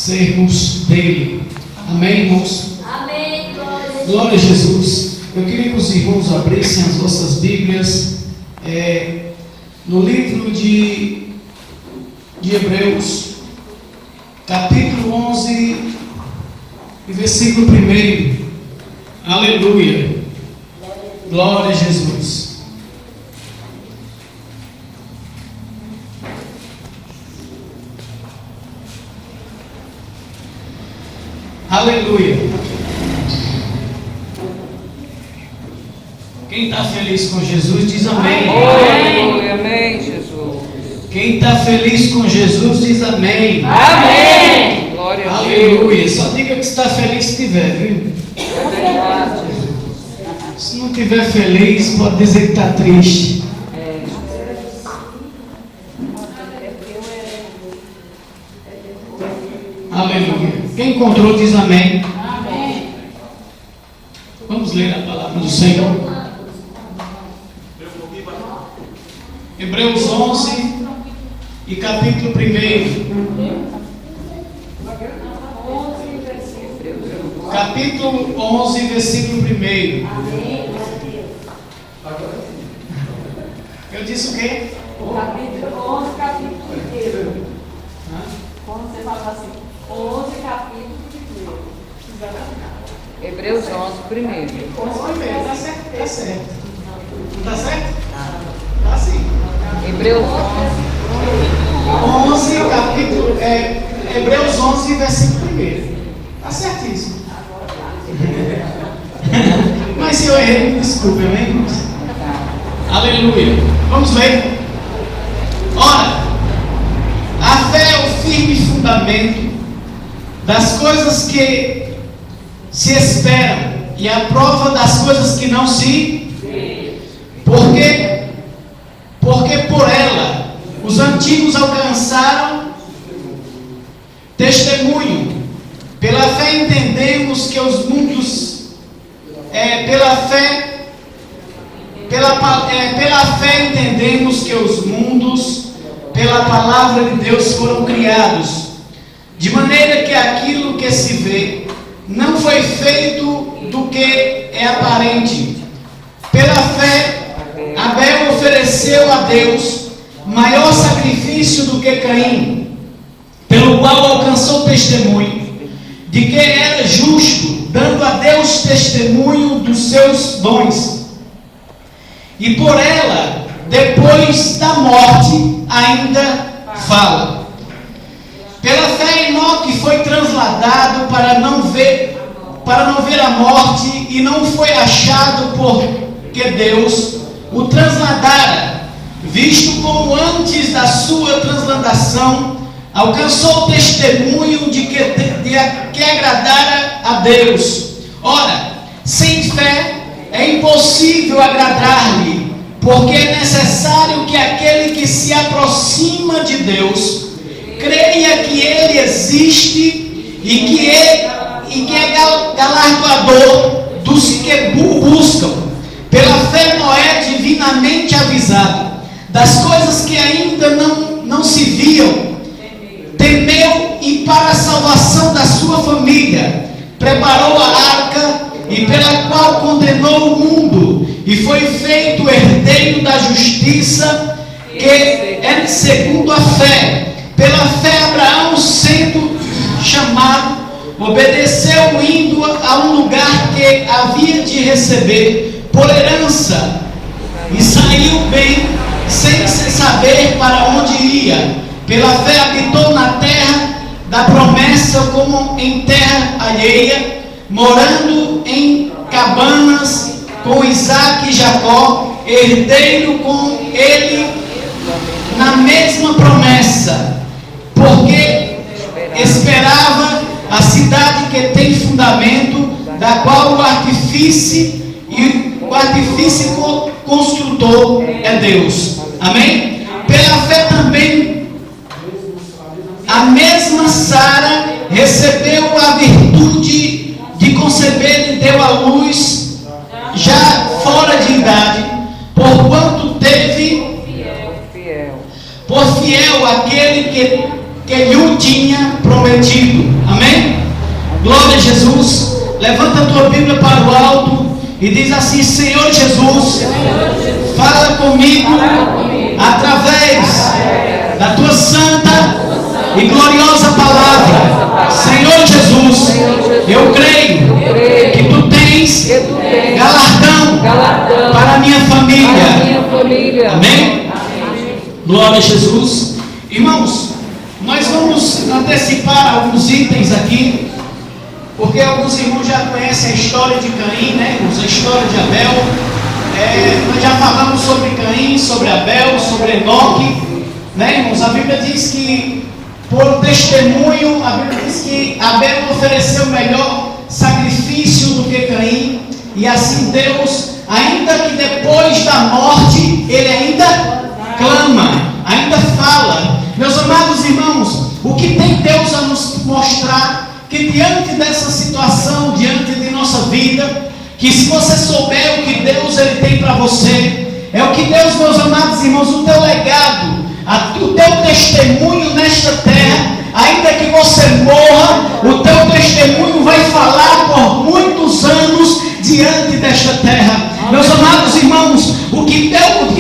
sermos dele. Amém, irmãos? Amém, Glória a Jesus. Eu queria que os irmãos abrissem as vossas Bíblias no livro de Hebreus, capítulo 11 e versículo 1. Aleluia. Glória a Jesus. Aleluia. Quem está feliz com Jesus diz amém. Aleluia, amém, Jesus. Quem está feliz com Jesus diz amém. Amém. Glória a Deus. Aleluia. Só diga que está feliz se tiver, viu? É verdade. Se não estiver feliz, pode dizer que está triste. Aleluia. Quem encontrou diz amém. Amém. Vamos ler a palavra do Senhor. Hebreus 11 e capítulo 1. Capítulo 11, versículo 1. Eu disse o quê? O capítulo 11, capítulo 1. Quando você fala assim, 11 capítulos de Hebreus 11, primeiro. Está certo. Está certo? Não está certo? Está sim. Hebreus 11, capítulo, Hebreus 11, versículo 1. Está certíssimo. Mas se eu errei, me desculpe, amém, irmãos? Aleluia. Vamos ver. Ora, a fé é o firme fundamento das coisas que se esperam e a prova das coisas que não se veem. Porque por ela os antigos alcançaram testemunho. Pela fé entendemos que os mundos, pela fé entendemos que os mundos, pela palavra de Deus, foram criados, de maneira que aquilo que se vê não foi feito do que é aparente. Pela fé, Abel ofereceu a Deus maior sacrifício do que Caim, pelo qual alcançou testemunho de que era justo, dando a Deus testemunho dos seus dons. E por ela, depois da morte, ainda fala. Pela fé, Enoque foi transladado para não ver a morte, e não foi achado porque Deus o transladara, visto como antes da sua transladação alcançou o testemunho de que agradara a Deus. Ora, sem fé é impossível agradar-lhe, porque é necessário que aquele que se aproxima de Deus creia que Ele existe e que é galardoador dos que o buscam. Pela fé, Noé, divinamente avisado das coisas que ainda não se viam, temeu, e para a salvação da sua família preparou a arca, e pela qual condenou o mundo, e foi feito herdeiro da justiça, que é segundo a fé. Pela fé, Abraão, sendo chamado, obedeceu, indo a um lugar que havia de receber por herança, e saiu bem, sem saber para onde ia. Pela fé habitou na terra da promessa, como em terra alheia, morando em cabanas com Isaque e Jacó, herdeiro com ele na mesma promessa, porque esperava a cidade que tem fundamento, da qual o artífice construtor é Deus. Amém? Pela fé também a mesma Sara recebeu a virtude de conceber e deu à luz já fora de idade, porquanto teve por fiel aquele que lhe tinha prometido. Glória a Jesus. Levanta a tua Bíblia para o alto e diz assim: Senhor Jesus, fala comigo através da tua santa e gloriosa palavra. Senhor Jesus, eu creio que tu tens galardão para a minha família. Amém? Glória a Jesus. Irmãos, nós vamos antecipar alguns itens aqui, porque alguns irmãos já conhecem a história de Caim, né, irmãos? A história de Abel. Nós já falamos sobre Caim, sobre Abel, sobre Enoque, né, irmãos? A Bíblia diz que, por testemunho, a Bíblia diz que Abel ofereceu melhor sacrifício do que Caim, e assim Deus, ainda que depois da morte, Ele ainda clama, ainda fala. Meus amados irmãos, o que tem Deus a nos mostrar? Que diante dessa situação, diante de nossa vida, que se você souber o que Deus Ele tem para você, é o que Deus, meus amados irmãos, o teu legado, o teu testemunho nesta terra, ainda que você morra, o teu testemunho vai falar por muitos anos diante desta terra. Meus amados irmãos, o que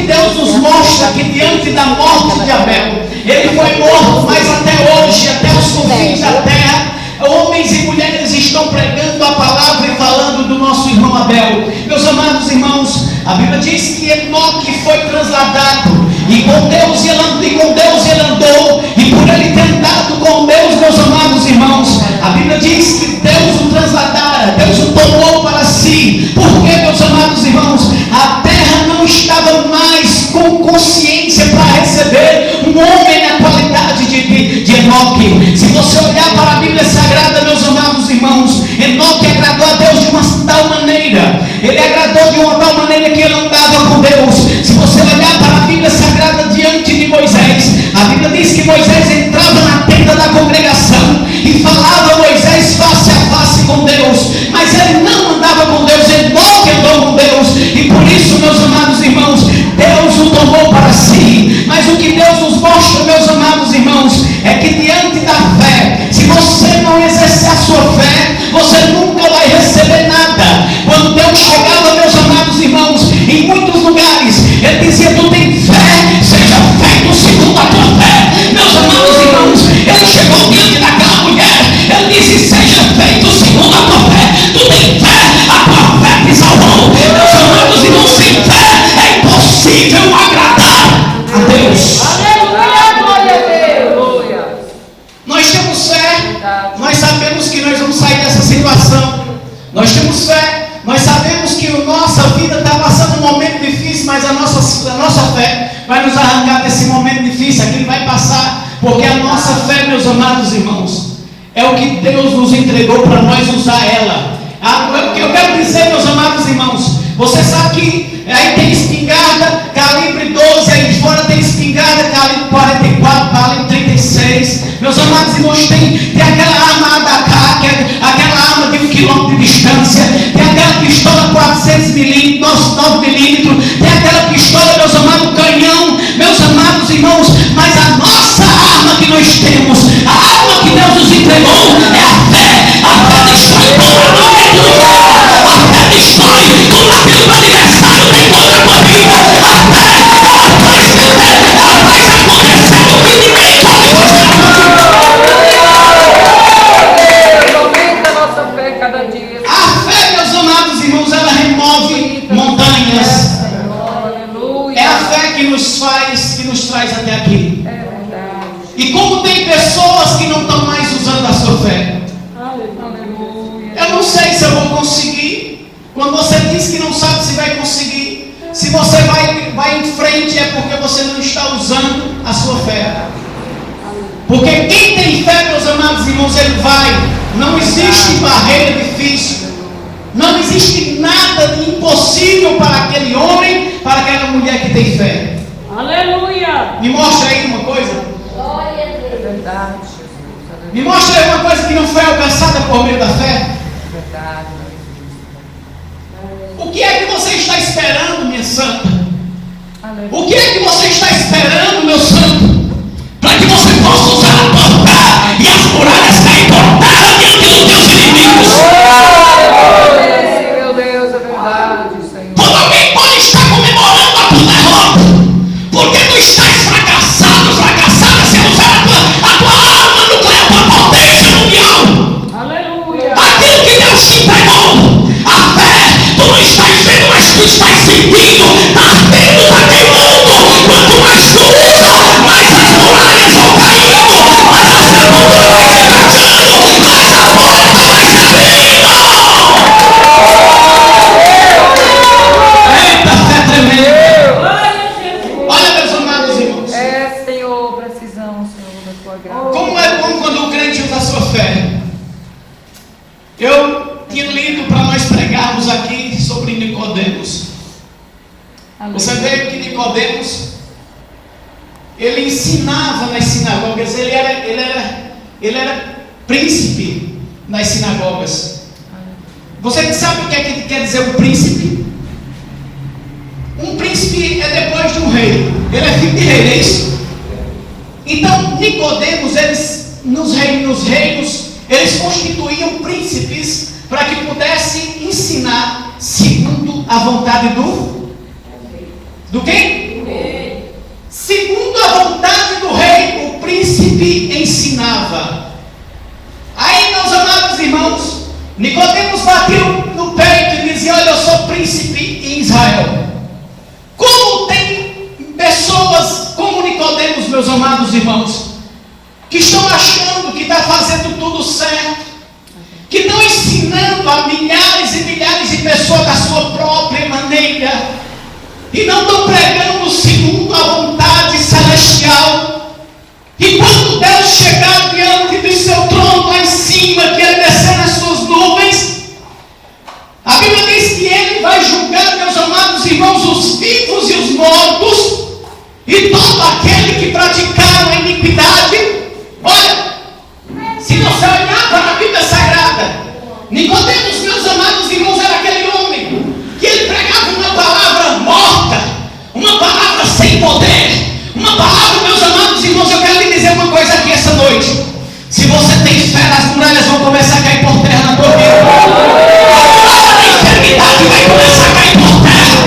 Deus nos mostra, que diante da morte de Abel, ele foi morto, mas até hoje, até os confins da terra, homens e mulheres estão pregando a palavra e falando do nosso irmão Abel. Meus amados irmãos, a Bíblia diz que Enoque foi transladado, e com Deus ele andou, e por ele ter andado com Deus, meus amados irmãos, a Bíblia diz que Deus o transladara, Deus o tomou para si. Porque, meus amados irmãos, a terra não estava mais com consciência para receber um homem na qualidade de Enoque. Se você olhar para a Bíblia Sagrada, meus amados irmãos, Enoque agradou a Deus de uma tal maneira, ele agradou de uma tal maneira que ele andava com Deus. Se você olhar para a Bíblia Sagrada diante de Moisés, a Bíblia diz que Moisés entrava na tenda da congregação e falava Moisés face a face com Deus, mas ele não andava com Deus. Enoque andou com Deus, e por isso, meus amados irmãos, Deus o tomou para si. Mas o que Deus nos mostra, meus amados irmãos, é que diante da fé, se você não exercer a sua fé, você nunca vai receber nada. Quando Deus chegava, meus amados irmãos, em muitos lugares, Ele dizia: tu tem fé, seja feito segundo a tua fé. Meus amados irmãos, Ele chegou diante daquela mulher, Ele disse: seja feito segundo a tua fé. Tu tem fé, a tua fé te salvou. Meus amados irmãos, sem fé é impossível agradar a Deus. Nós temos fé, nós sabemos que nós vamos sair dessa situação. Nós temos fé, nós sabemos que a nossa vida está passando um momento difícil, mas a nossa fé vai nos arrancar desse momento difícil. Aquilo vai passar, porque a nossa fé, meus amados irmãos, é o que Deus nos entregou para nós usar ela. O que eu quero dizer, meus amados irmãos, você sabe que aí tem espingarda calibre 12, aí de fora tem espingarda calibre 44, calibre 36. Meus amados irmãos, tem aquela arma ADK, que é aquela arma de 1 quilômetro de distância, tem aquela pistola 400mm, 9mm, tem aquela pistola, meus amados, canhão, meus amados irmãos, mas a nossa arma que nós temos, a arma que Deus nos entregou, é a fé. A fé destrói toda a noite do mundo. A fé destrói tudo aquilo que o adversário tem contra a tua vida. A fé, ela faz acontecer o que ninguém pode fazer. Aumenta a nossa fé cada dia. A fé, meus amados irmãos, ela remove montanhas. É a fé que nos traz até aqui. É verdade. E como tem pessoas que não estão mais usando a sua fé. Eu não sei se eu vou conseguir. Quando você diz que não sabe se vai conseguir, se você vai em frente, é porque você não está usando a sua fé. Porque quem tem fé, meus amados irmãos, ele vai. Não existe barreira difícil. Não existe nada de impossível para aquele homem, para aquela mulher que tem fé. Aleluia! Me mostra aí uma coisa. Glória a Deus. Verdade. Me mostra aí uma coisa que não foi alcançada por meio da fé. Verdade. O que é que você está esperando, minha santa? Aleluia. O que é que você está esperando, meu santo? Para que você possa usar a tua fé e as muralhas caem por terra diante dos teus inimigos. Eu tinha lido para nós pregarmos aqui sobre Nicodemos. Você vê que Nicodemos, ele ensinava nas sinagogas, ele era príncipe nas sinagogas. Você sabe o que é que quer dizer um príncipe? Um príncipe é depois de um rei. Ele é filho de rei, é isso? Então, Nicodemos, nos reinos, eles constituíam príncipes para que pudessem ensinar segundo a vontade do quem? Rei. Segundo a vontade do rei, o príncipe ensinava. Aí, meus amados irmãos, Nicodemos bateu no peito e dizia: olha, eu sou príncipe em Israel. Como tem pessoas como Nicodemos, meus amados irmãos, que estão achando que está fazendo tudo certo, que estão ensinando a milhares e milhares de pessoas da sua própria maneira, e não estão pregando segundo a vontade celestial. E quando Deus chegar diante do seu trono lá em cima, que ele descer nas suas nuvens, a Bíblia diz que ele vai julgar, meus amados irmãos, os vivos e os mortos, e todo aquele que praticaram a iniquidade. Olha, se você olhar para a Bíblia Sagrada, Nicodemos, meus amados irmãos, era aquele homem que ele pregava uma palavra morta, uma palavra sem poder, uma palavra, meus amados irmãos. Eu quero lhe dizer uma coisa aqui essa noite: se você tem fé, as muralhas vão começar a cair por terra na tua vida. A enfermidade vai começar a cair por terra.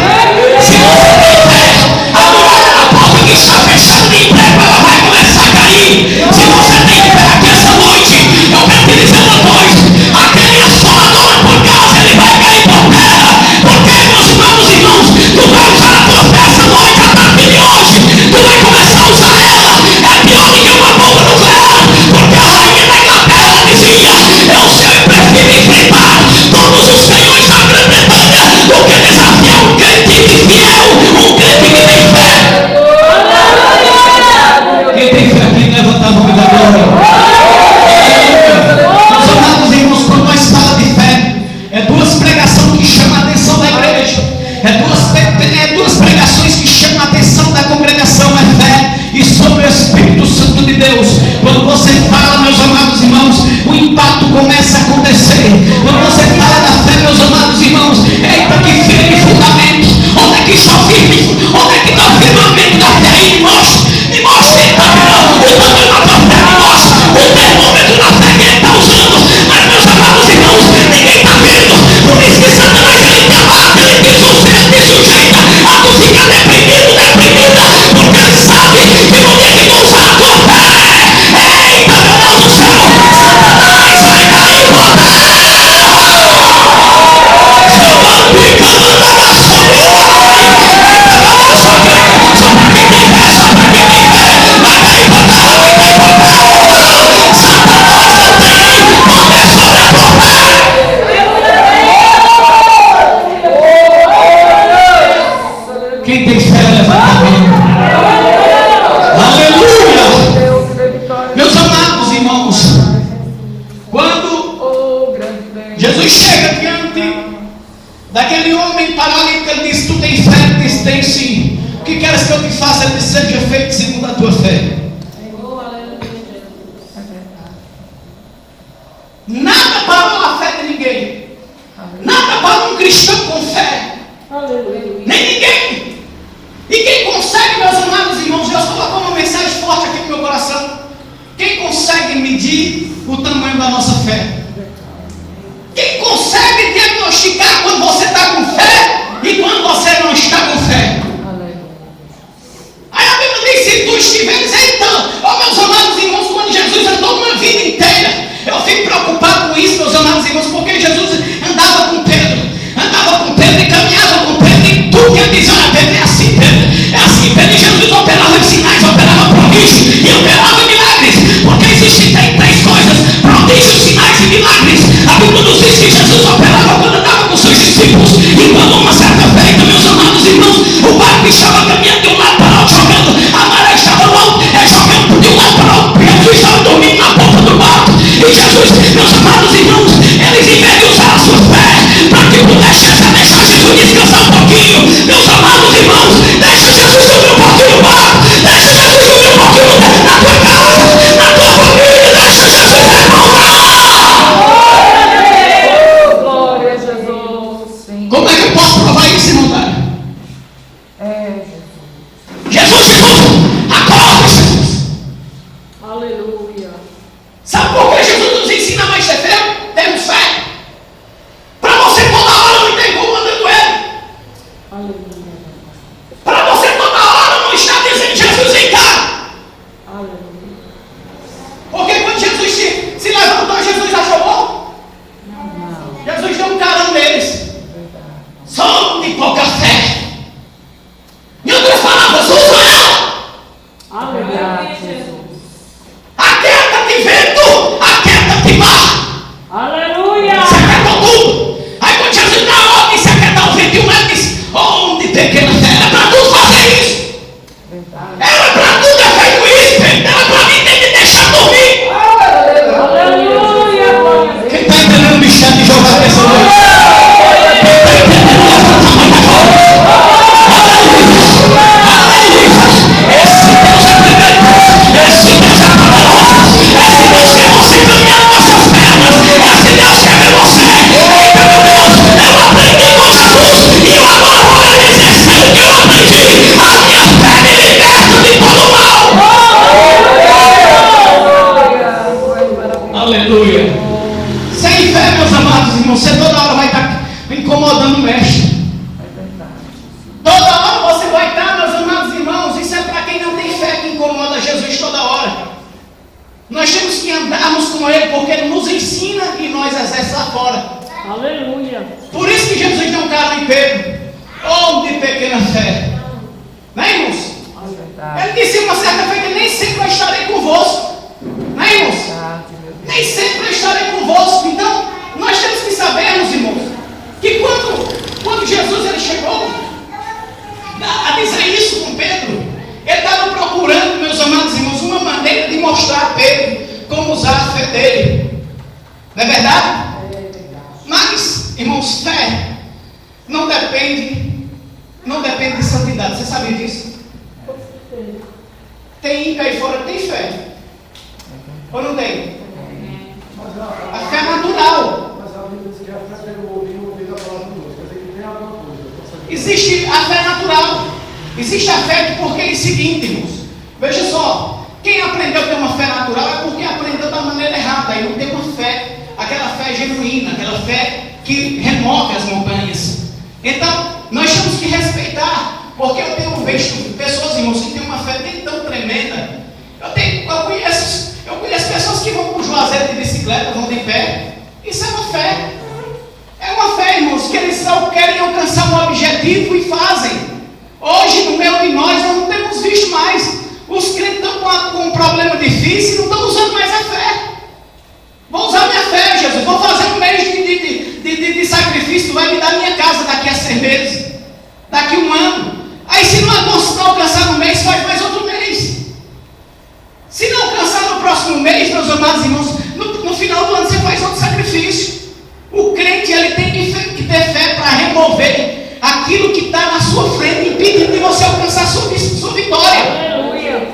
Se você tem fé, a muralha da porta que está fechada de emprego, ela vai começar a cair. Se você tem fé aqui essa noite, eu quero te dizer uma coisa: aquele assolador por causa, ele vai cair por terra. Porque, meus amados irmãos, tu vai usar a tua fé essa noite, a partir de hoje. Tu vai começar a usar ela. É pior do que uma bomba nuclear. Porque a rainha da Inglaterra dizia: eu prefiro enfrentar todos os canhões da Grã-Bretanha do que desafiar um crente fiel, um crente que tem fé. Quem tem fé aqui, levanta a mão da glória. Meus amados irmãos, quando nós falamos de fé, é duas pregações que chamam a atenção da igreja, é duas pregações que chamam a atenção da congregação: é fé e sobre o Espírito Santo de Deus. Quando você fala, meus amados irmãos, o impacto começa a acontecer. Quando você fala da fé, meus amados irmãos, eita, que firme fundamento. Onde é que está firme? Onde é que está o firmamento da fé aí? Me mostre então, o tamanho da tua fé, me mostre o termômetro da fé que ele está usando. Mas, meus amados irmãos, ninguém está vendo. Por isso que Satanás ele te abate, ele te sujeita a tu ficar deprimido, deprimida, porque ele sabe que no dia que tu usar a tua fé, eita, meu Deus do céu, Satanás vai cair por terra. Quem tem fé, levanta a mão. Aleluia! Meus amados irmãos, quando Jesus chega diante daquele homem paralítico, ele diz: tu tens fé? Ele diz: tem sim. O que queres que eu te faça? Ele diz: seja feito segundo a tua fé. Nada parou a fé de ninguém. Nada parou um cristão com fé. Nem ninguém. E quem consegue, meus amados irmãos, Deus colocou uma mensagem forte aqui no meu coração. Quem consegue medir o tamanho da nossa fé? Quem consegue diagnosticar quando você está com fé e quando você não está com fé? Aí a Bíblia diz: se tu estiveres, então, ó, meus amados irmãos, quando Jesus andou uma vida inteira, eu fico preocupado com isso, meus amados irmãos, porque Jesus andava com Pedro e caminhava com Pedro, e tudo que ele dizia: olha, Pedro, é assim, Pedro, e Jesus operava sinais, operava prodígios e operava milagres, porque existem três coisas: prodígios, sinais e milagres. A Bíblia nos diz que Jesus operava quando andava com seus discípulos, e quando uma certa feita, meus amados irmãos, o barco estava caminhando de um lado para o outro, jogando, a maré estava jogando de um lado para o outro, Jesus estava dormindo na ponta do barco. Aleluia. Sem fé, meus amados irmãos, você toda hora vai estar incomodando o mestre. Toda hora você vai estar, meus amados irmãos. Isso é para quem não tem fé, que incomoda Jesus toda hora. Nós temos que andarmos com Ele, porque Ele nos ensina e nós exercemos lá fora. Aleluia. Por isso que Jesus deu um carro em Pedro, homem de pequena fé. Né, irmãos? Ele disse uma certa feita: nem sempre eu estarei convosco. Né, irmãos? Nem sempre eu estarei convosco. Então, nós temos que sabermos, irmãos, que quando Jesus ele chegou a dizer isso com Pedro, ele estava procurando, meus amados irmãos, uma maneira de mostrar a Pedro como usar a fé dele. Não é verdade? Mas, irmãos, fé não depende de santidade. Você sabe disso? Tem aí fora que tem fé. Ou não tem? A fé é natural. Existe a fé natural. Existe a fé porque é o seguinte, irmãos. Veja só. Quem aprendeu a ter uma fé natural é porque aprendeu da maneira errada. E não tem uma fé, aquela fé genuína, aquela fé que remove as montanhas. Então, nós temos que respeitar. Porque eu tenho visto pessoas, irmãos, que têm uma fé tão tremenda. Eu conheço pessoas que vão com juazeiro de bicicleta, vão de pé. Isso é uma fé. É uma fé, irmãos, que eles só querem alcançar um objetivo e fazem. Hoje, no meio de nós não temos visto mais. Os crentes estão com um problema difícil e não estão usando mais a fé. Vou usar minha fé, Jesus. Vou fazer um mês de sacrifício. Tu vai me dar minha casa daqui a 6 meses. Daqui a 1 ano. Aí se não alcançar no mês, faz mais outro mês. Se não alcançar no próximo mês, meus amados irmãos, no final do ano você faz outro sacrifício. O crente ele tem que ter fé para remover aquilo que está na sua frente, impedindo de você alcançar sua vitória. Aleluia.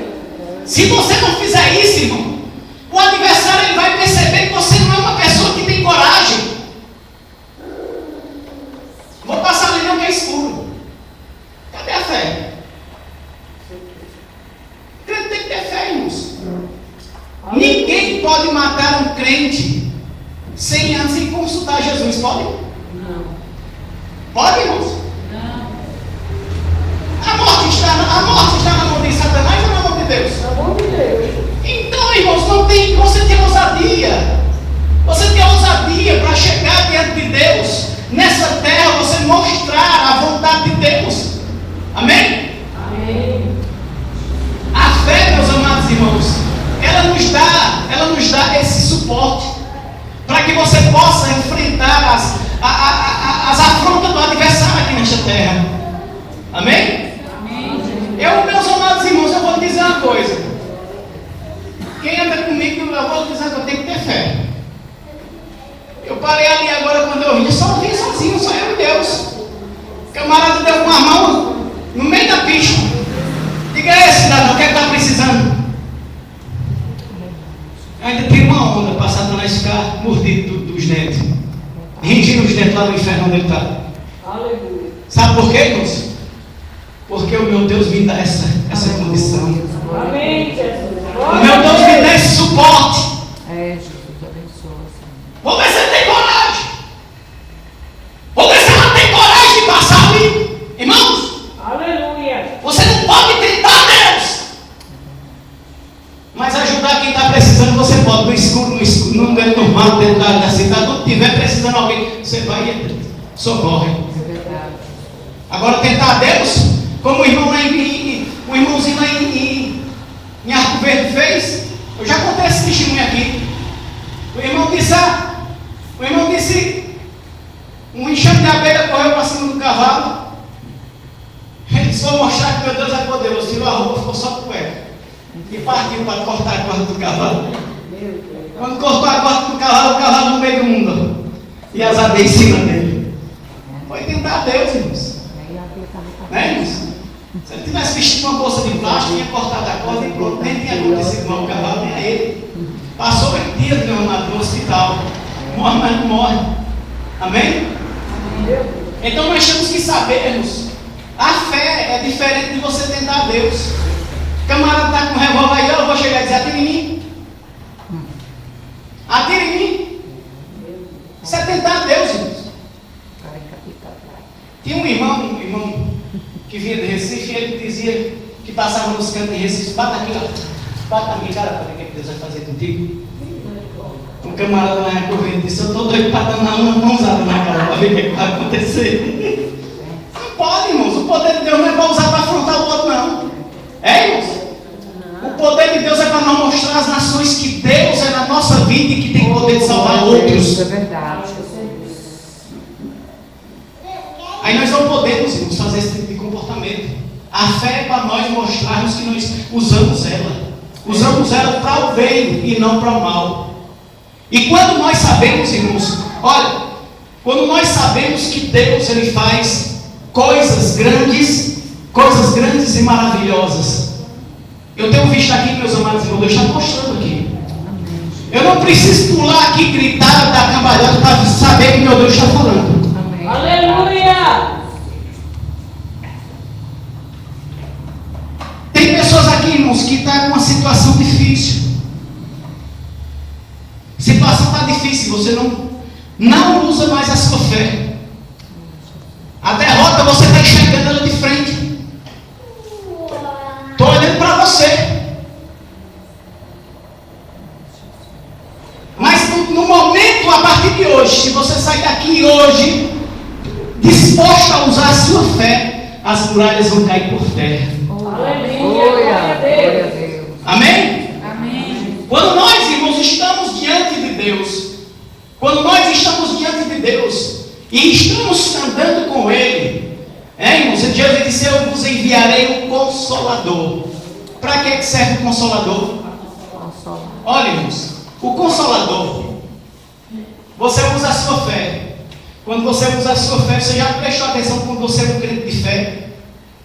Se você não fizer isso, irmão, o adversário ele vai perceber que você não é uma pessoa que tem coragem. Vou passar ali não que é escuro. Cadê a fé? O crente tem que ter fé, irmãos. Ninguém pode matar um crente sem antes consultar Jesus. Pode? Não. Pode, irmãos? Não. A morte está na mão de Satanás ou na mão de Deus? Pelo amor de Deus. Então, irmãos, você tem ousadia. Você tem ousadia para chegar diante de Deus. Nessa terra, você mostrar a vontade de Deus. Amém? Amém. A fé, meus amados irmãos, ela nos dá esse suporte para que você possa enfrentar as afrontas do adversário aqui nesta terra. Amém? Amém. Meus amados irmãos, eu vou lhe dizer uma coisa. Quem anda comigo, eu vou lhe dizer que eu tenho que ter fé. Eu parei ali agora quando eu vim sozinho, só eu e Deus. O camarada deu com a mão no meio da pista. Diga aí, cidadão, o que é que está precisando? Ainda tem uma onda para Satanás ficar mordido dos dentes, rendindo os dentes lá no inferno onde ele está. Aleluia. Sabe por quê, irmãos? Porque o meu Deus me dá essa condição. Amém, Jesus. O meu Deus me dá esse suporte. Jesus, abençoa, Senhor. Vou ver se ele tem coragem. Vou ver se ela tem coragem de passar ali. Irmãos, Aleluia. você não pode tentar Deus, mas ajudar quem está precisando você pode. No escuro, no lugar normal, dentro da cidade, quando estiver precisando de alguém, você vai e socorre. É verdade. Agora tentar Deus, como o irmãozinho lá em Arco Verde fez. Eu já contei esse testemunho aqui. O irmão disse, um enxame de abelha correu para cima do cavalo. Ele disse: vou mostrar que meu Deus é poderoso. Tirou a roupa, ficou só com cueca. E partiu para cortar a corda do cavalo. Quando cortou a corda do cavalo, o cavalo no meio do mundo. E as abelhas em cima dele. Foi tentar Deus, irmãos. Né, irmãos? Se ele tivesse vestido uma bolsa de plástico, tinha cortado a corda e pronto. Nem tinha acontecido com o cavalo, nem a ele. Passou 8 dias no hospital. Morre, mas não morre. Amém? Então nós temos que sabermos. A fé é diferente de você tentar Deus. O camarada está com um revólver aí, eu vou chegar e dizer: atire em mim. Tinha um irmão que vinha de Recife, e ele dizia que passava nos cantos de Recife, bata aqui, ó, bata na minha cara para ver o que Deus vai fazer contigo. Um camarada na época veio e disse: eu estou doido para dar uma mãozada na cara para ver o que vai acontecer. Não pode, irmãos, o poder de Deus não é para usar para afrontar o outro, não. É, irmãos? O poder de Deus é para nós mostrar às nações que Deus é na nossa vida e que tem poder de salvar outros. Isso é verdade. Aí nós não podemos, irmãos, fazer esse tipo de comportamento. A fé é para nós mostrarmos que nós usamos ela. Usamos ela para o bem e não para o mal. E quando nós sabemos, irmãos, olha, quando nós sabemos que Deus ele faz coisas grandes e maravilhosas. Eu tenho visto aqui, meus amados irmãos, Deus está mostrando aqui. Eu não preciso pular aqui, gritar, dar cambalhota para saber que meu Deus está falando. Amém. Aleluia! Tem pessoas aqui, irmãos, que estão com uma situação difícil. A situação está difícil, você não usa mais a sua fé. A derrota você está enxergando ela de frente. Estou olhando para você. Mas no momento, a partir de hoje, se você sair daqui hoje, disposto a usar a sua fé, as muralhas vão cair por terra. Aleluia! Glória a Glória a Deus! Deus. Amém? Amém! Quando nós, irmãos, estamos diante de Deus, e estamos andando com Ele, irmãos, Jesus disse: eu vos enviarei o Consolador. Para que serve o Consolador? Olha, irmãos, o Consolador, você usa a sua fé. Quando você usa a sua fé, você já prestou atenção quando você é um crente de fé?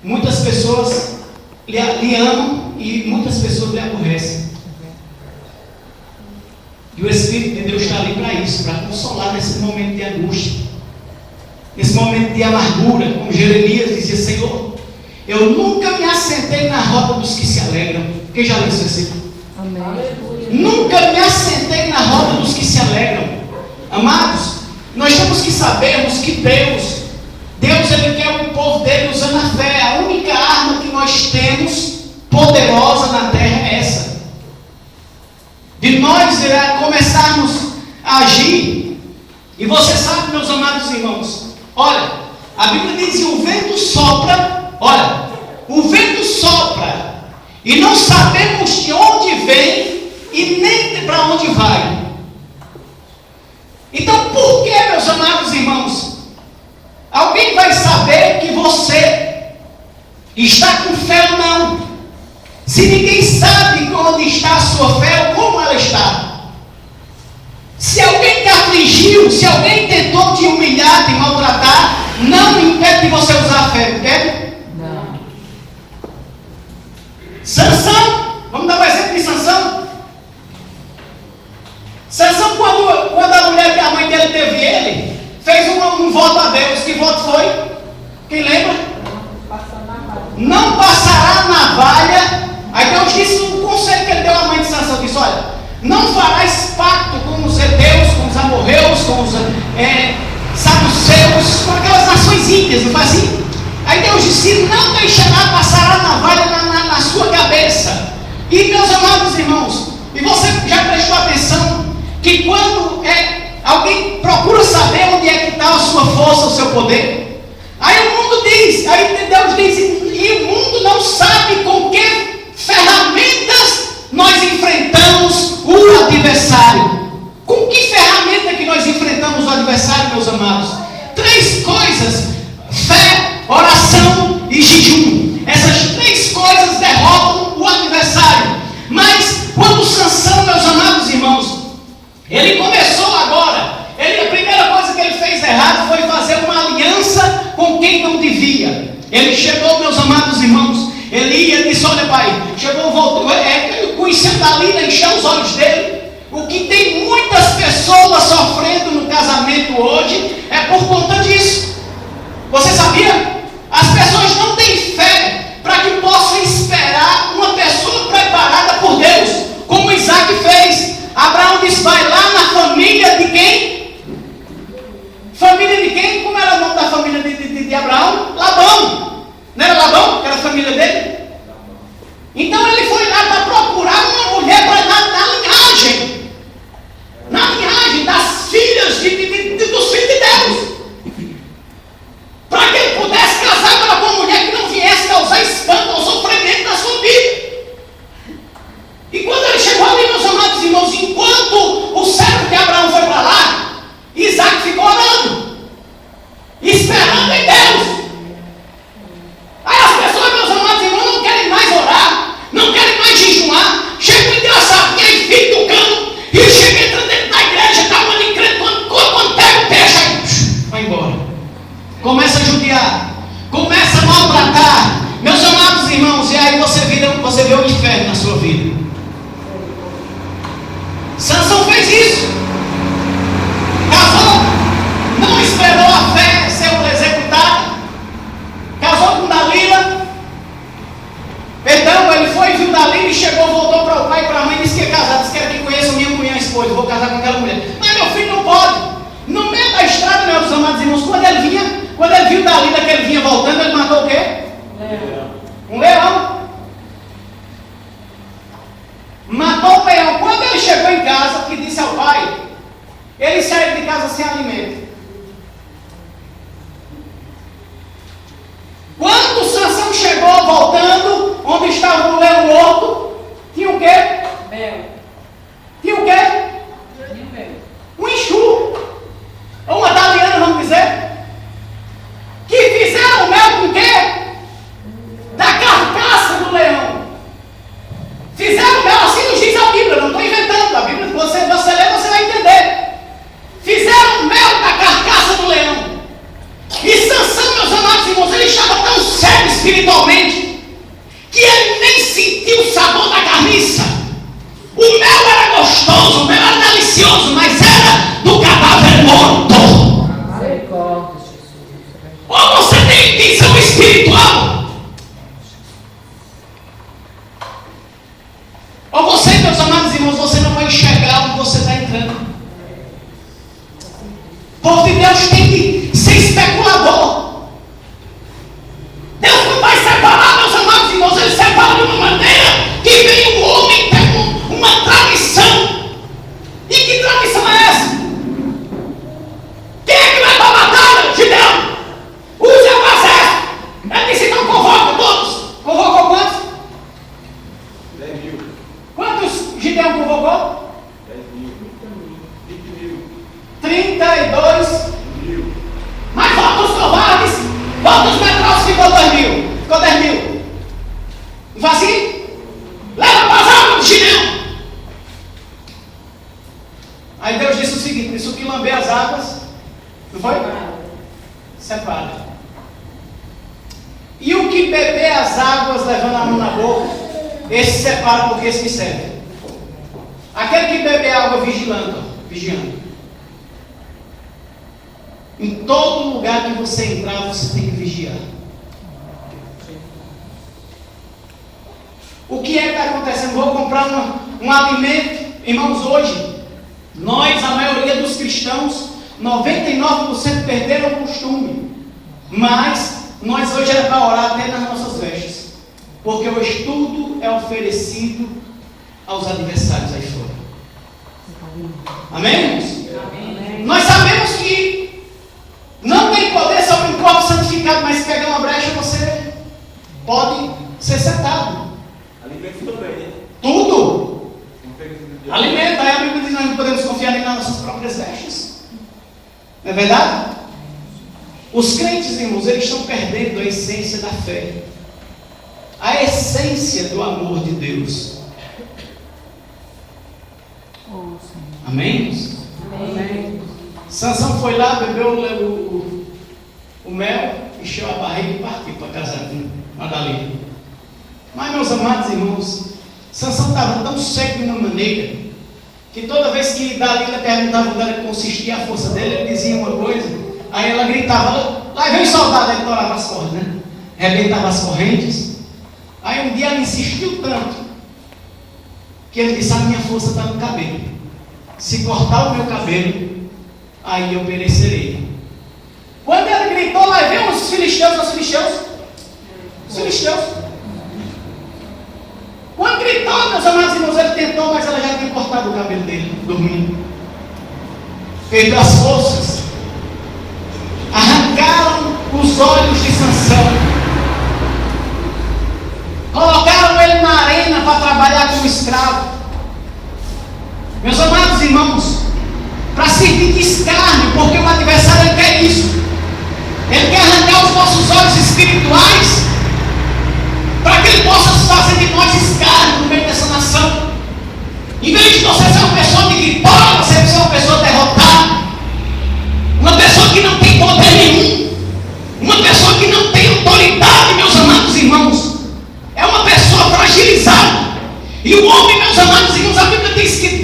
Muitas pessoas lhe amam e muitas pessoas lhe aborrecem. E o Espírito de Deus está ali para isso, para consolar nesse momento de angústia, nesse momento de amargura. Como Jeremias dizia: Senhor, eu nunca me assentei na roda dos que se alegram. Quem já leu esse versículo? Amém. Nunca me assentei na roda dos que se alegram. Amados, nós temos que sabermos que Deus ele quer o povo dele usando a fé. A única arma que nós temos poderosa na terra é essa. De nós começarmos a agir. E você sabe, meus amados irmãos, olha, a Bíblia diz que o vento sopra, olha, o vento sopra, e não sabemos de onde vem e nem para onde vai. Então, por que, meus amados irmãos, alguém vai saber que você está com fé ou não? Se ninguém sabe onde está a sua fé ou como ela está. Se alguém te afligiu, se alguém tentou te humilhar, te maltratar, não impede de você usar a fé, entende? Não. Sansão, vamos dar um exemplo de Sansão. Sansão, quando a mulher que a mãe dele teve ele, fez um voto a Deus. Que voto foi? Quem lembra? Não passará a navalha. Aí Deus disse um conselho que ele deu à mãe de Sansão, disse: olha, não farás pacto com os heteus, com os amorreus, com os saduceus, com aquelas nações ímpias, não faz assim? Aí Deus disse: não deixará passar a navalha na sua cabeça. E, meus amados irmãos, e você já prestou atenção que quando alguém procura saber onde é que está a sua força, o seu poder, aí o mundo diz, aí Deus diz: e o mundo não sabe com que ferramentas nós enfrentamos o adversário. Com que ferramenta que nós enfrentamos o adversário, meus amados? 3 coisas: fé, oração e jejum. Essas 3 coisas derrotam o adversário. Mas quando Sansão, meus amados irmãos, ele começou agora, a primeira coisa que ele fez errado foi fazer uma aliança com quem não devia. Ele chegou, meus amados irmãos, ele ia e disse: olha, pai, chegou, voltou, conheceu Dalila, encheu os olhos dele. O que tem muitas pessoas sofrendo no casamento hoje é por conta disso. Você sabia? As pessoas não têm fé para que possam esperar uma pessoa preparada por Deus, como Isaac fez. Abraão disse: vai lá na família de quem? Família de quem? Como era o nome da família de Abraão? Ele saiu de casa sem alimento. Quando Sansão chegou voltando, onde estava o leão morto, tinha o quê? Mel. Tinha o quê? Tinha mel. Um enxurro. Ou uma italiana, vamos dizer. Que fizeram mel com o quê? Da carcaça do leão. Fizeram mel, assim nos diz a Bíblia, não estou inventando. A Bíblia, você lê, você vai entender. Fizeram mel da carcaça do leão. E Sansão, meus amados irmãos, ele estava tão cego espiritualmente que ele nem sentiu o sabor da carniça. O mel era gostoso, o mel era delicioso, mas era do cadáver morto. Misericórdia, Jesus. Ou você tem visão espiritual, ou você, meus amados irmãos, você não vai enxergar onde você está entrando. O povo de Deus tem que ser especulador. Deus não vai separar, meus amados irmãos, Ele separa de uma maneira que vem o homem ter uma tradição. E que tradição é essa? Quem é que vai para a batalha? Gideão. Use o exército. Ele disse, então convoca todos. Convocou quantos? 10.000. Quantos Gideão convocou? 10.000. 20.000. 32. 1.000. Mas volta os covardes, volta os medrosos, ficou 2.000. Ficou 10.000. Não faz assim? Leva para as águas do Gideão. Aí Deus disse o seguinte: isso que lamber as águas, não foi? Separa. E o que beber as águas levando a mão na boca, esse separa, porque esse me serve. Aquele que beber água vigiando. Em todo lugar que você entrar, você tem que vigiar. O que é que está acontecendo? Vou comprar um alimento. Irmãos, hoje, nós, a maioria dos cristãos, 99% perderam o costume. Mas, nós hoje era para orar até nas nossas vestes. Porque o estudo é oferecido aos adversários aí fora. Amém, irmãos? Amém. Nós sabemos que não tem poder sobre um corpo santificado, mas se pegar uma brecha, você pode ser setado. Alimento também, né? Tudo. Alimento. Aí a Bíblia diz que nós não podemos confiar nem nas nossas próprias vestes. Não é verdade? Os crentes, irmãos, eles estão perdendo a essência da fé. A essência do amor de Deus. Amém, irmãos? Amém. Sansão foi lá, bebeu o mel, encheu a barriga e partiu para casar com Madalena. Mas, meus amados irmãos, Sansão estava tão seco de uma maneira que toda vez que Dalila perguntava onde era que consistia a força dele, ele dizia uma coisa, aí ela gritava, lá vem o soldado, aí torava as cordas, né? Rebentava as correntes. Aí um dia ela insistiu tanto que ele disse, a minha força está no cabelo. Se cortar o meu cabelo, aí eu perecerei. Quando ele gritou, lá vem os filisteus. Quando gritou, meus amados irmãos, ele tentou, mas ela já tinha cortado o cabelo dele, dormindo. Perdeu as forças. Arrancaram os olhos de Sansão. Colocaram ele na arena para trabalhar como escravo. Meus amados irmãos, para servir de escárnio, porque o adversário ele quer isso. Ele quer arrancar os nossos olhos espirituais, para que ele possa fazer de nós escárnio no meio dessa nação. Em vez de você ser uma pessoa de vitória, você ser uma pessoa derrotada, uma pessoa que não tem poder nenhum, uma pessoa que não tem autoridade, meus amados irmãos, é uma pessoa fragilizada. E o homem, meus amados irmãos, a Bíblia diz que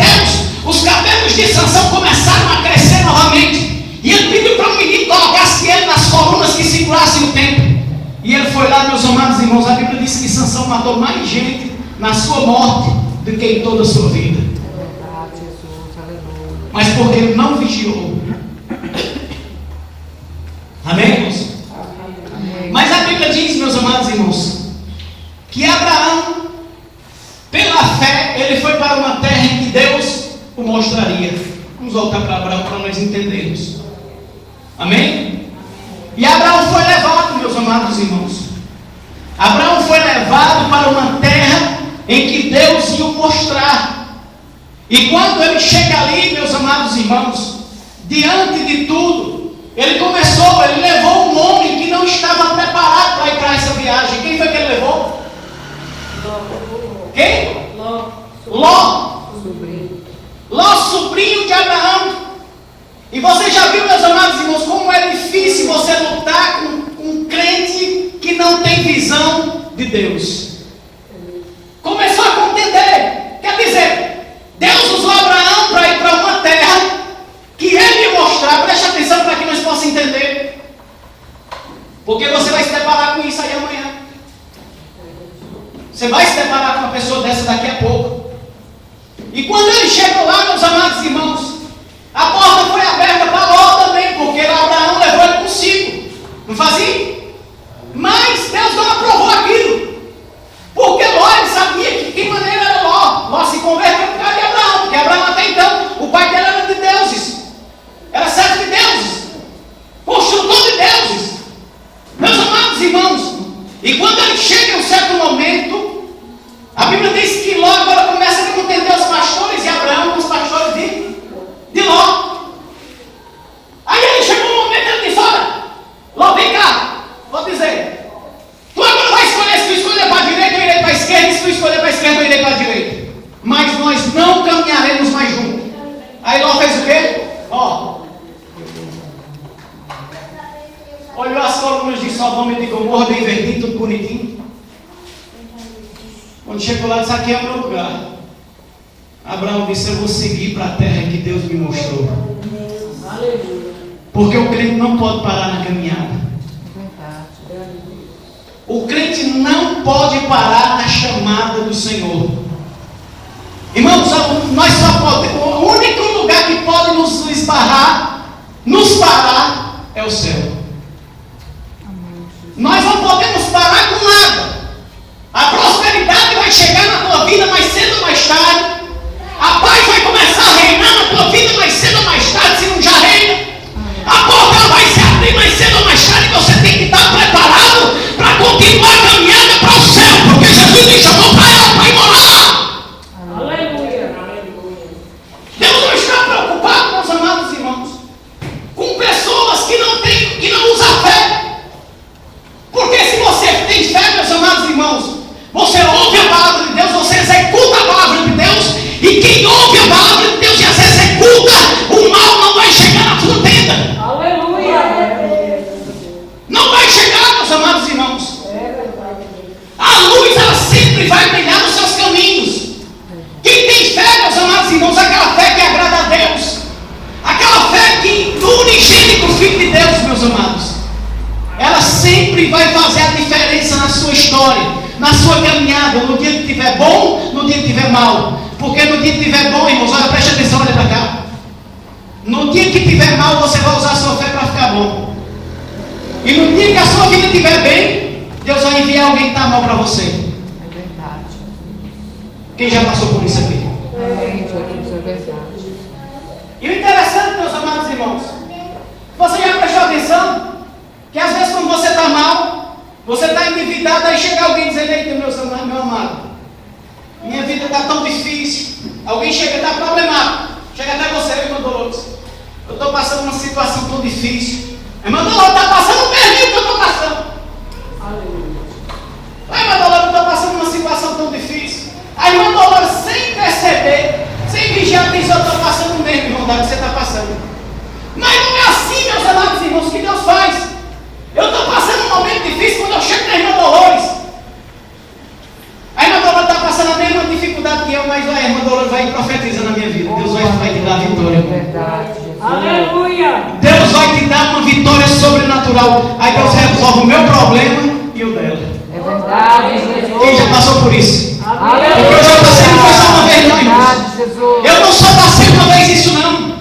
os cabelos de Sansão começaram a crescer novamente. E ele pediu para o menino colocasse ele nas colunas que segurassem o tempo. E ele foi lá, meus amados irmãos, a Bíblia diz que Sansão matou mais gente na sua morte do que em toda a sua vida. Mas porque ele não vigiou. Amém, irmãos? Mas a Bíblia diz, meus amados irmãos, que Abraão, pela fé, ele foi para uma terra em que Deus o mostraria. Vamos voltar para Abraão. para nós entendermos. Amém? E Abraão foi levado, meus amados irmãos. Abraão foi levado para uma terra em que Deus ia o mostrar. E quando ele chega ali, meus amados irmãos, diante de tudo, ele levou um homem que não estava preparado para ir para essa viagem. Quem foi que ele levou? Quem? Ló. Ló, sobrinho de Abraão. E você já viu, meus amados irmãos, como é difícil você lutar com um crente que não tem visão de Deus. Começou a contender. Quer dizer, Deus usou Abraão para ir para uma terra que ele ia mostrar. Preste atenção para que nós possamos entender. Porque você vai se deparar com isso aí amanhã. Você vai se deparar com uma pessoa dessa daqui a pouco. E quando ele chegou lá, meus amados irmãos, a porta foi aberta para Ló também, porque Abraão levou ele consigo. Não fazia? Mas Deus não aprovou aquilo. Porque Ló, ele sabia que de maneira era Ló. Ló se converteu por causa de Abraão, porque Abraão até então, o pai dele era de deuses. Era servo de deuses. Construtor de deuses. Meus amados irmãos, e quando ele chega em um certo momento, a Bíblia diz que Ló agora começa a contender os pastores de Abraão com os pastores de Ló. Aí ele chegou um momento e ele disse: olha, Ló, vem cá, vou dizer, tu agora vai escolher, se tu escolher para a direita eu irei para a esquerda, e se tu escolher para a esquerda eu irei para a direita, mas nós não caminharemos mais juntos. Aí Ló fez o quê? Olhou as colunas de Sodoma e de Gomorra, bem verdinho, tudo bonitinho. Quando chegou lá, disse: aqui é o meu lugar. Abraão disse: eu vou seguir para a terra que Deus me mostrou. Porque o crente não pode parar na caminhada. O crente não pode parar na chamada do Senhor. Irmãos, nós só podemos, o único lugar que pode nos esbarrar, nos parar, é o céu. Nós não podemos parar com nada. A prosperidade vai chegar na tua vida mais cedo ou mais tarde. A paz vai começar a reinar na tua vida mais cedo ou mais tarde, se não já reina. A porta vai se abrir mais cedo ou mais tarde. Você tem que estar preparado para continuar a caminhada para o céu, porque Jesus me chamou para ela, para ir morar. Aleluia. Deus não está preocupado, meus amados irmãos, com pessoas que não usam fé. Porque se você tem fé, meus amados irmãos, você ouve a palavra de Deus, você executa a palavra de Deus, e quem ouve a palavra de Deus e as executa, o mal não vai chegar na sua tenda. Aleluia. Não vai chegar, meus amados irmãos. A luz, ela sempre vai brilhar nos seus caminhos. Quem tem fé, meus amados irmãos, aquela fé que agrada a Deus, aquela fé que no unigênito Filho de Deus, meus amados, ela sempre vai fazer a diferença na sua história, na sua caminhada, no dia que estiver bom, no dia que estiver mal. Porque no dia que estiver bom, irmãos, olha, preste atenção, olha para cá. No dia que estiver mal, você vai usar a sua fé para ficar bom. E no dia que a sua vida estiver bem, Deus vai enviar alguém que está mal para você. É verdade. Quem já passou por isso aqui? Isso é verdade. E o interessante, meus amados irmãos, você já prestou atenção? Que às vezes quando você está mal, você está endividado, aí chega alguém dizendo: eita, meu amado, minha vida está tão difícil. Alguém chega, está problemático, chega até você, irmão Dolores, eu estou passando uma situação tão difícil. Irmão Dolores, está passando o mesmo que eu estou passando. Irmão Dolores, eu estou passando uma situação tão difícil. A irmã Dolores, sem perceber, sem vigiar, diz: eu estou passando o mesmo, irmão, que você está passando. Mas não é assim, meus amados irmãos, que Deus faz. Eu estou passando um momento difícil quando eu chego na irmã Dolores. A irmã Dolores está passando a mesma dificuldade que eu, mas a irmã Dolores vai profetizar na minha vida. Deus vai te dar vitória. É verdade. Aleluia. Deus vai te dar uma vitória sobrenatural. Aí Deus resolve o meu problema e o dela. É verdade, Jesus. Quem já passou por isso? Aleluia. Porque eu já passei, não foi só uma vez, não, irmãos. Verdade, Jesus. Eu não só passei uma vez isso, não.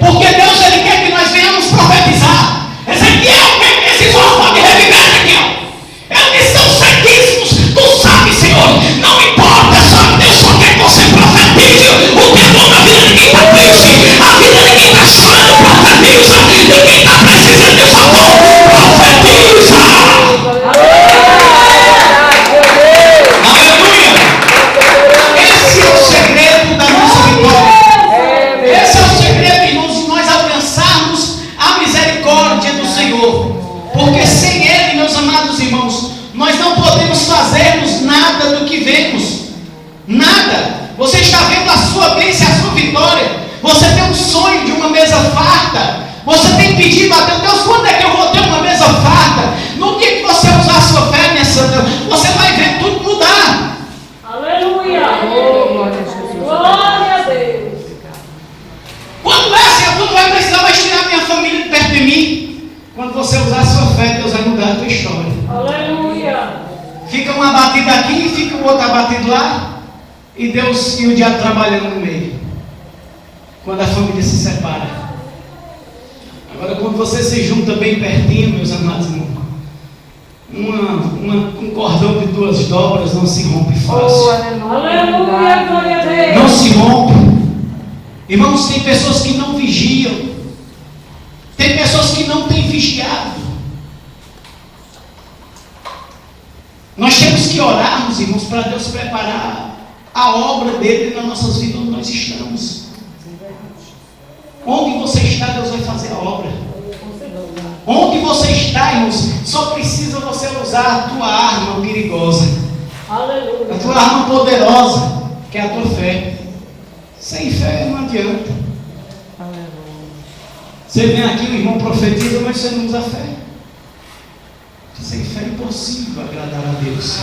Porque Deus, Ele quer que nós venhamos profetizar. Ezequiel, quer que esses ossos podem reviver, Ezequiel? Eles estão sequíssimos. Tu sabe, Senhor. Não importa, só Deus só quer que você profetize o que é bom na vida de quem está triste, a vida de quem está chorando. nada do que vemos. Nada. Você está vendo a sua bênção, a sua vitória. Você tem um sonho de uma mesa farta. Você tem pedido a Deus: Deus, quando é que eu vou ter uma mesa farta? No dia que você usar a sua fé, minha santa, você vai ver tudo mudar. Aleluia. Oh, glória a Jesus. Glória a Deus. Quando é assim, tu não vai precisar mais tirar minha família de perto de mim. Quando você usar a sua fé, Deus vai mudar a tua história. Aleluia. Fica um abatido aqui, fica o outro abatido lá, e Deus e o diabo trabalhando no meio. Quando a família se separa. Agora, quando você se junta bem pertinho, meus amados irmãos, um cordão de 2 dobras não se rompe Oh, fácil. Aleluia. Glória a Deus. Não se rompe. Irmãos, tem pessoas que não vigiam. Tem pessoas que não têm vigiado. Nós temos que orarmos, irmãos, para Deus preparar a obra dele nas nossas vidas onde nós estamos. Onde você está, Deus vai fazer a obra. Onde você está, irmãos, só precisa você usar a tua arma perigosa. Aleluia. A tua arma poderosa, que é a tua fé. Sem fé não adianta. Você vem aqui, o irmão profetiza, mas você não usa fé. Sem fé é impossível agradar a Deus.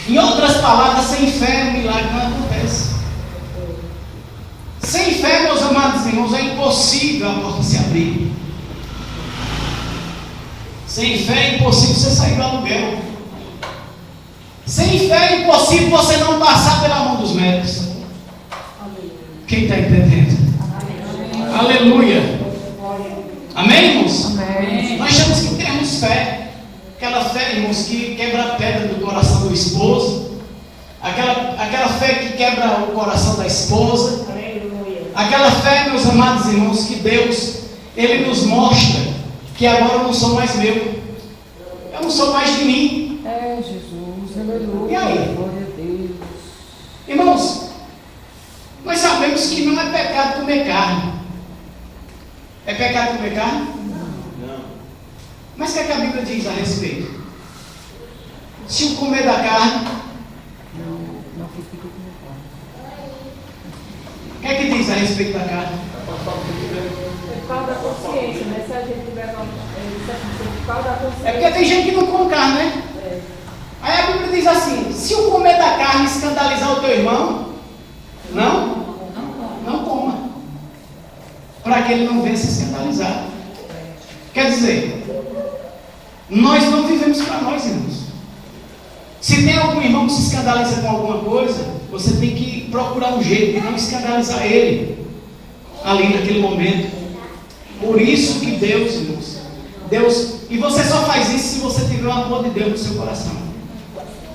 Em outras palavras, sem fé o milagre não acontece. Sem fé, meus amados irmãos, é impossível a porta se abrir. Sem fé é impossível você sair do aluguel. Sem fé é impossível você não passar pela mão dos médicos. Quem está entendendo? Aleluia. Amém, irmãos? Amém. Nós temos que termos fé. Aquela fé, irmãos, que quebra a pedra do coração do esposo. Aquela fé que quebra o coração da esposa. Aquela fé, meus amados irmãos, que Deus, Ele nos mostra que agora eu não sou mais meu. Eu não sou mais de mim. É, Jesus, aleluia. E aí? Glória a Deus. Irmãos, nós sabemos que não é pecado comer carne. É pecado comer carne? Não. Mas o que é que a Bíblia diz a respeito? Se o comer da carne, Não fica com carne. o que é que diz a respeito da carne? Por causa da consciência, né? Se a gente tiver por causa da consciência. É porque tem gente que não come carne, né? Aí a Bíblia diz assim: se o comer da carne escandalizar o teu irmão, não coma, para que ele não venha se escandalizar. Quer dizer, nós não vivemos para nós, irmãos. Se tem algum irmão que se escandaliza com alguma coisa, você tem que procurar um jeito de não escandalizar ele ali naquele momento. Por isso que Deus, irmãos, e você só faz isso se você tiver o amor de Deus no seu coração.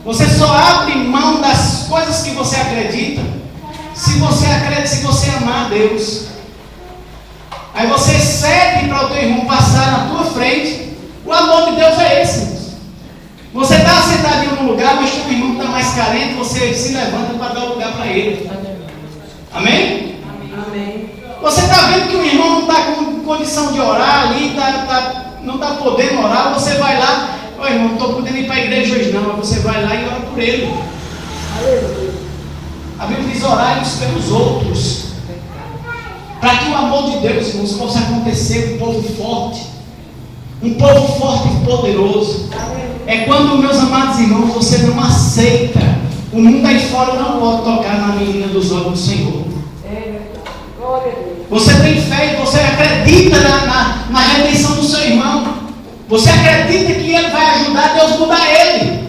Você só abre mão das coisas que você acredita se você amar a Deus. Aí você cede para o teu irmão passar na tua frente. O amor de Deus é esse, irmãos. Você está sentado em um lugar, mas teu irmão está mais carente, você se levanta para dar lugar para ele. Amém? Amém. Você está vendo que o irmão não está com condição de orar ali, não está podendo orar, você vai lá: ô irmão, não estou podendo ir para a igreja hoje não, mas você vai lá e ora por ele. A Bíblia diz: orai uns pelos outros, para que o amor de Deus, irmãos, possa acontecer. Um povo forte e poderoso. É quando, meus amados irmãos, você não aceita. O mundo aí fora não pode tocar na menina dos olhos do Senhor. Glória a Deus. Você tem fé e você acredita na redenção do seu irmão. Você acredita que ele vai ajudar Deus a mudar ele.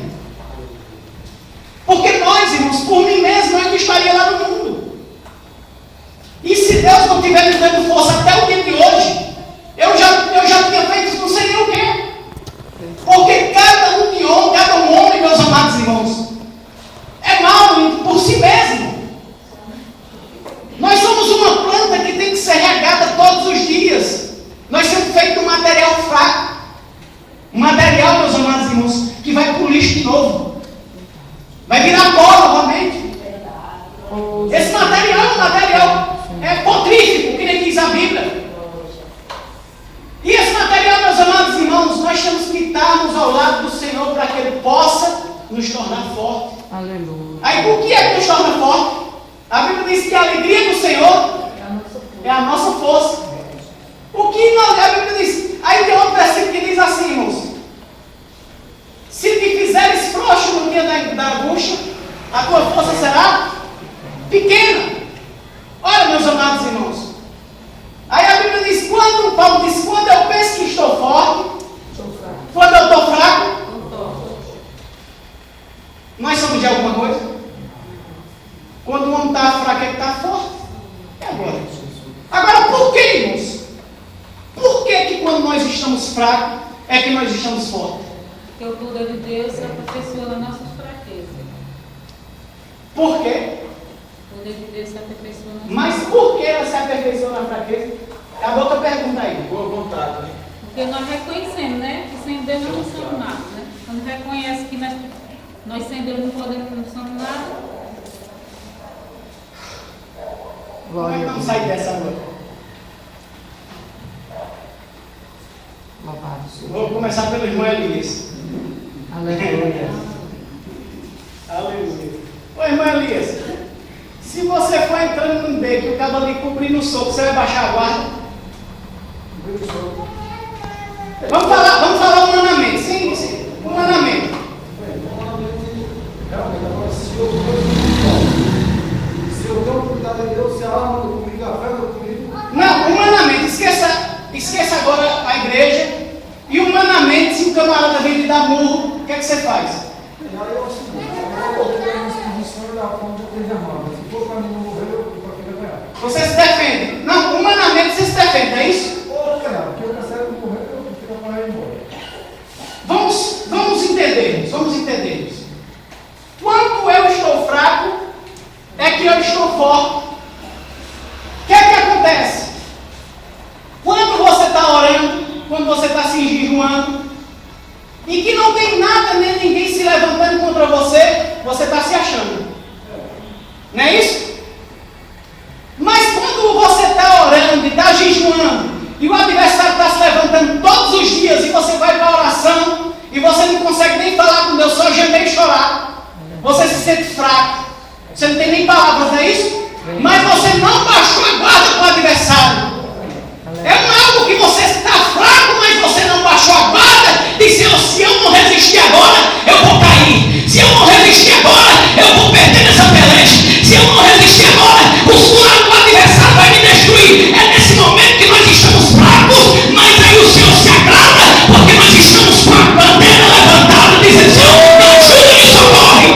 Porque nós, irmãos, por mim mesmo, eu ainda estaria lá no mundo. E se Deus não tiver me dando força até o dia de hoje, eu já tinha feito não sei nem o quê. Porque cada um homem, meus amados irmãos, é mau por si mesmo. Nós somos uma planta que tem que ser regada todos os dias. Nós somos feitos de um material fraco. Um material, meus amados irmãos, que vai para o lixo de novo. Vai virar pó novamente. Esse material é um material potrífico, que nem diz a Bíblia. E esse material, meus amados irmãos, nós temos que estarmos ao lado do Senhor para que Ele possa nos tornar Aleluia. Aí por que é que nos torna forte? A Bíblia diz que a alegria do Senhor é a nossa força. O que não, a Bíblia diz. Aí tem outro versículo que diz assim, irmãos: se te fizeres frouxo no dia da angústia, a tua força será pequena. Olha, meus amados irmãos. Aí a Bíblia diz, Paulo diz, quando eu penso que estou forte, quando eu estou fraco, nós somos de alguma coisa? Quando o homem está fraco, ele está forte. E agora? Agora, por que, irmãos? Por que quando nós estamos fracos, é que nós estamos fortes? Porque o poder de Deus se aperfeiçoa nas nossas fraquezas. Por quê? O poder de Deus se aperfeiçoa nas nossas Mas por que ela se aperfeiçoa na fraqueza? Acabou a tua pergunta aí. Boa vontade, né? Porque nós reconhecemos, né? Que sem Deus nós não somos nada, né? Quando reconhece que nós sem Deus não podemos, não somos nada. Como é que vamos sair dessa agora? Louvado seja. Vou começar pelo irmão Elias. Aleluia. Aleluia. Ô irmão Elias, se você for entrando num beco e o cabo ali cobrindo o soco, você vai baixar a guarda? Vamos falar humanamente, sim, humanamente. Se eu tenho cuidado de Deus, se a alma comigo, a fé comigo. Não, humanamente, esqueça agora a igreja. E humanamente, se o camarada vem lhe dar murro, o que é que você faz? Aí eu acho que eu tenho uma disposição da forma que eu tenho amado. Se for para mim não morrer, eu vou querer ganhar. Você se defende. Não, humanamente você se defende, é isso? Ou ganhar, porque eu recebo morrer, eu prefiro apanhar e morrer. Vamos entendermos. Quando eu estou fraco, é que eu estou forte. O que é que acontece? Quando você está orando, quando você está se jejuando, e que não tem nada nem ninguém se levantando contra você, você está se achando. Não é isso? Mas quando você está orando e está jejuando, e o adversário está se levantando todos os dias, e você vai para a oração, e você não consegue nem falar com Deus, só gemer e chorar, você se sente fraco, você não tem nem palavras, não é isso? Mas você não baixou a guarda com o adversário. É algo que você está fraco, mas você não baixou a guarda. E se eu não resistir agora, eu vou cair. Se eu não resistir agora, eu vou perder nessa peleja. Se eu não resistir agora, o adversário vai me destruir. É nesse momento que nós estamos fracos, mas aí o Senhor se agrada, porque nós estamos com a bandeira levantada, dizendo: Senhor, me ajuda, me socorre.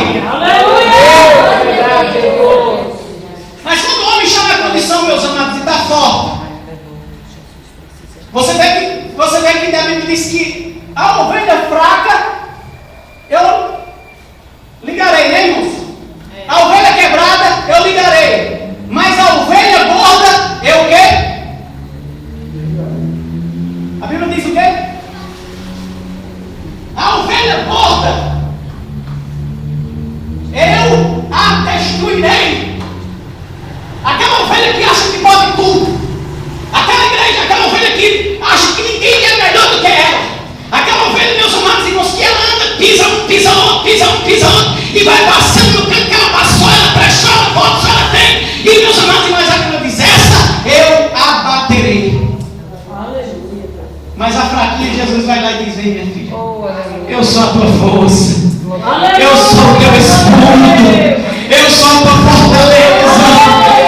Mas quando o homem está na condição, meus amados, e está forte, você vê que a Bíblia diz que a ovelha fraca, eu ligarei, né, irmãos? A ovelha quebrada, eu ligarei. Mas a ovelha gorda, eu o quê? A Bíblia diz o quê? A ovelha gorda, eu a destruirei. Aquela ovelha que acha que pode tudo. Aquela igreja, aquela ovelha que acha que ninguém é melhor do que ela. Aquela ovelha, meus amados irmãos, que ela anda, pisa um, e vai passando no canto que ela passou, ela prestou, ela volta, ela tem. E meus amados irmãos, a Bíblia diz: essa eu abaterei. Aleluia. Mas a fraquinha, Jesus vai lá e diz: vem, minha filha, Oh, aleluia. eu sou a tua força, Aleluia. eu sou o teu escudo, eu sou a tua fortaleza,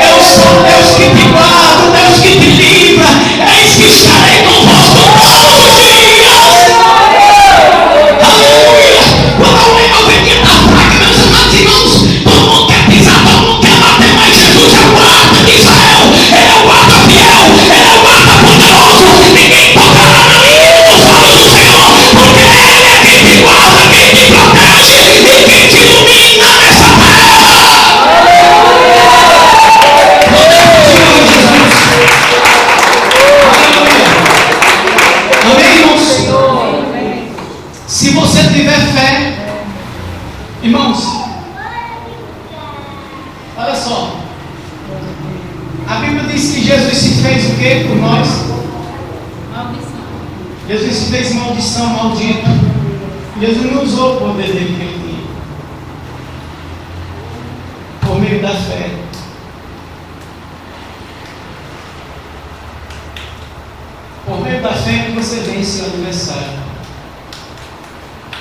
eu sou o Deus que te guarda, o Deus que te livra. Eis que estarei convosco todos os dias. Aleluia. Quando a ovelhinha está fraca, meus amados irmãos, todo mundo quer pisar, todo mundo quer bater, mas Jesus é o guarda de Israel, ele é o guarda fiel, ele é o guarda poderoso. Ninguém tocará na língua dos olhos do Senhor, porque ele é quem te guarda, quem te protege e quem te ilumina nessa terra. Amém, irmãos? Se você tiver fé, irmãos, olha só, a Bíblia diz que Jesus se fez o que por nós? Maldição. Jesus se fez maldição, maldito. Jesus não usou o poder dele que ele tinha. da fé. Por meio da fé que você vence o adversário.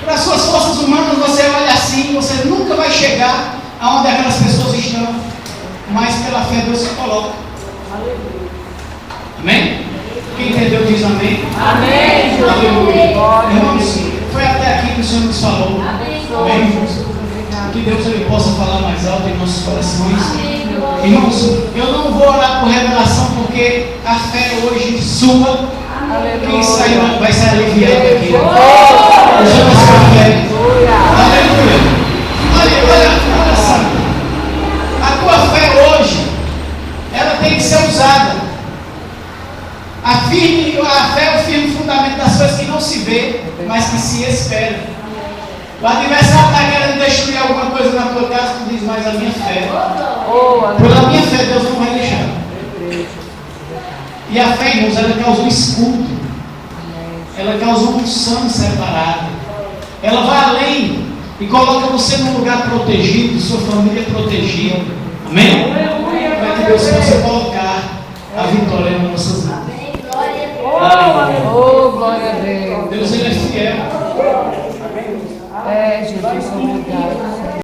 Para as suas forças humanas, você olha assim, você nunca vai chegar aonde aquelas pessoas estão, mas pela fé Deus se coloca. Amém? Quem entendeu diz amém. Amém. Aleluia. Irmãos, foi até aqui que o Senhor nos falou. Amém. Que Deus ele possa falar mais alto em nossos corações. Irmãos, eu não vou orar por revelação, porque a fé hoje sua, quem sair vai ser aliviado aqui. Usando a sua fé. Aleluia. Olha só. A tua fé hoje, ela tem que ser usada. A fé é o firme fundamento das coisas que não se vê, mas que se espera. O adversário está querendo destruir alguma coisa na tua casa, tu diz, mas a minha fé. Pela minha fé, Deus não vai deixar. E a fé, irmãos, ela causa um escudo. Ela causa uma unção separada. Ela vai além e coloca você num lugar protegido, sua família protegida. Amém? Para que Deus possa colocar a vitória nas nossas mãos. Oh, glória a Deus. Deus ele é fiel. É, Jesus, obrigado.